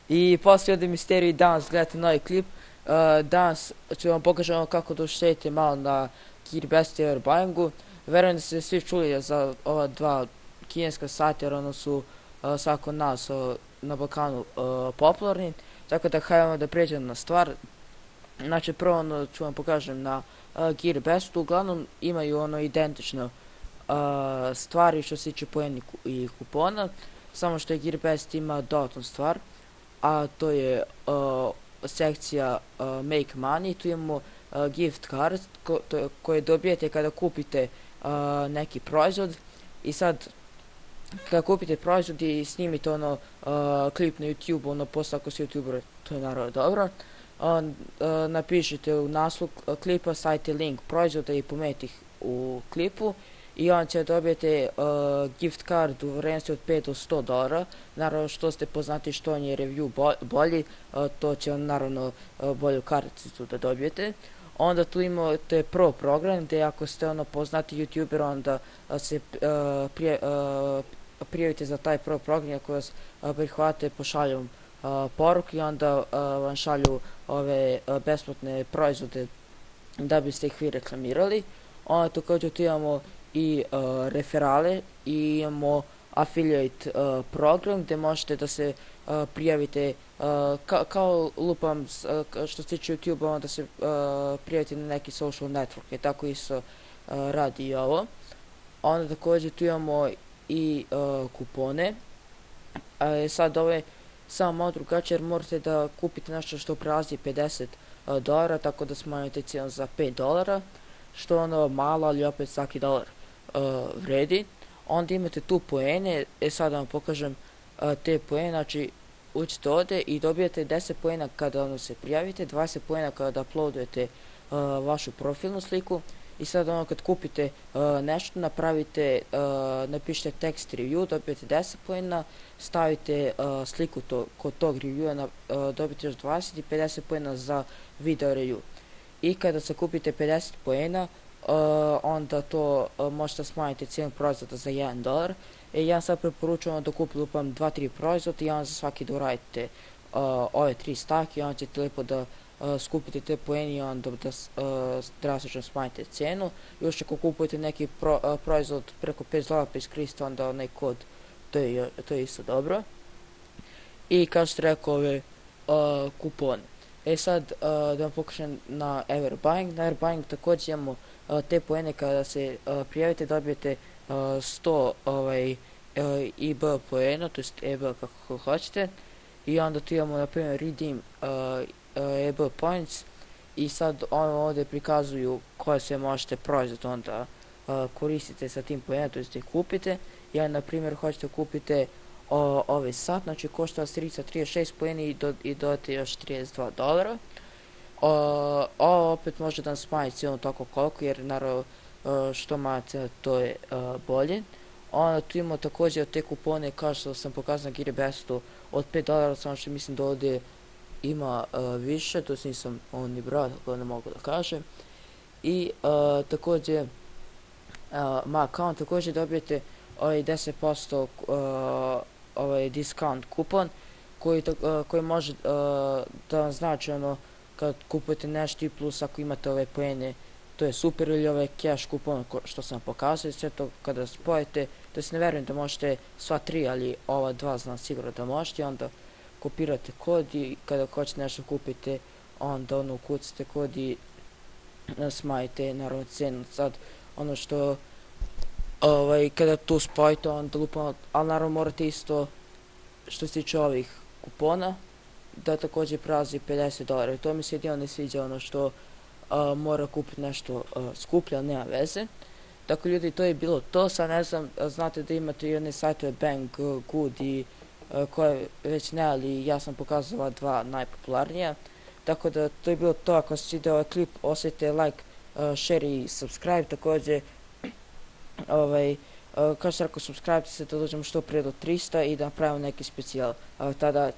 I poslije od misteriju danas gledate novi klip. Danas ću vam pokažemo kako da uštedite malo na Gearbest i Everbuyingu. Verujem da ste svi čuli za ova dva kineska sata jer ono su svako nas na Balkanu popularni. Tako da hajmo da pređemo na stvar. Znači prvo ono ću vam pokažem na Gearbestu. Uglavnom imaju ono identično stvari što se tiče poena i kupona. Samo što je Gearbest ima dodatnu stvar, a to je sekcija Make Money. Tu imamo gift card koje dobijete kada kupite neki proizvod. I sad kada kupite proizvod i snimite ono klip na YouTube, ono posle ako si YouTuber, to je naravno dobro. Napišite u naslov klipa, stavite link proizvoda i pomenite ih u klipu i onda će dobijete gift card u vrednosti od 5 do $100. Naravno što ste poznati što on je review bolji, to će vam naravno bolju karticu da dobijete. Onda tu imate Pro program gdje ako ste ono poznati YouTuber onda se prijavite za taj Pro program. Ako vas prihvate pošalju poruku i onda vam šalju ove besplatne proizvode da biste ih vi reklamirali. Onda također tu imamo i referale i imamo affiliate program gdje možete da se prijavite kao lupam što se tiče YouTube, onda se prijavite na neki social network, tako isto radi i ovo. Onda također tu imamo i kupone. Sad ovo je samo malo drugačije jer morate da kupite nešto što prelazi $50, tako da smanjujete cijenu za $5, što ono malo, ali opet svaki dolar vredi. Onda imate tu poene, sad da vam pokažem te poene. Znači uđete ovdje i dobijete 10 poena kada ono se prijavite, 20 poena kada uploadujete vašu profilnu sliku. I sad ono kad kupite nešto, napišite text review, dobijete 10 poena, stavite sliku kod tog reviewa, dobijete još 20 i 50 poena za video review. I kada se kupite 50 poena, onda to možete smanjiti cijenu proizvoda za $1. Ja sad preporučujem da kupite lupam 2-3 proizvoda i onda za svaki da uradite ove 3 stavke i onda ćete lijepo da skupite te poeni i onda da drastično smanjite cijenu. Još ako kupujete neki proizvod preko $5 pa iskoristite onda onaj kod, to je isto dobro. I kao što rekao ove kupone. Sad da vam pokažem na Everbuying. Na Everbuying također imamo te poene kada se prijavite dobijete 100 EB poena, to jest EB kako hoćete. I onda tu imamo na primjer redeem EB points i sad ovdje prikazuju koje sve možete proizvod onda koristite sa tim poena, to jest ih kupite. Ja na primjer hoćete kupite ovaj sat, znači košta vas 36 poeni i dodate još $32. Ovo opet može da vam smanji cijenu toliko koliko jer naravno što manja cijena to je bolje. Onda tu imamo također te kupone kao što sam pokazao na Gearbestu od $5, samo što mislim da ovdje ima više, to nisam ni brao, tako ne mogu da kažem. I također account također dobijete 10% discount kupon koji može da vam znači ono kad kupujete nešto i plus ako imate ove poene, to je super. Ili ovaj cash kupon što sam pokazao, sve to kada spojite, to ne verujem da možete sva tri, ali ova dva znam sigurno da možete. Onda kopirate kod i kada hoćete nešto kupite onda ono ukucate kod i smanjite naravno cenu. Sad ono što kada tu spojite onda lupamo, ali naravno morate isto što se tiče ovih kupona da također prelazi $50. To mi se jedino ne sviđa, ono što mora kupiti nešto skuplje, ali nema veze. Tako ljudi, to je bilo to. Sad ne znam, znate da imate i one sajtove Banggood i koje već ne, ali ja sam pokazao ova dva najpopularnija. Tako da to je bilo to. Ako se svidio ovaj klip, ostavite like, share i subscribe. Također kao što rekao, subscribe se da dođemo što prije do 300 i da napravimo neki specijal. Tada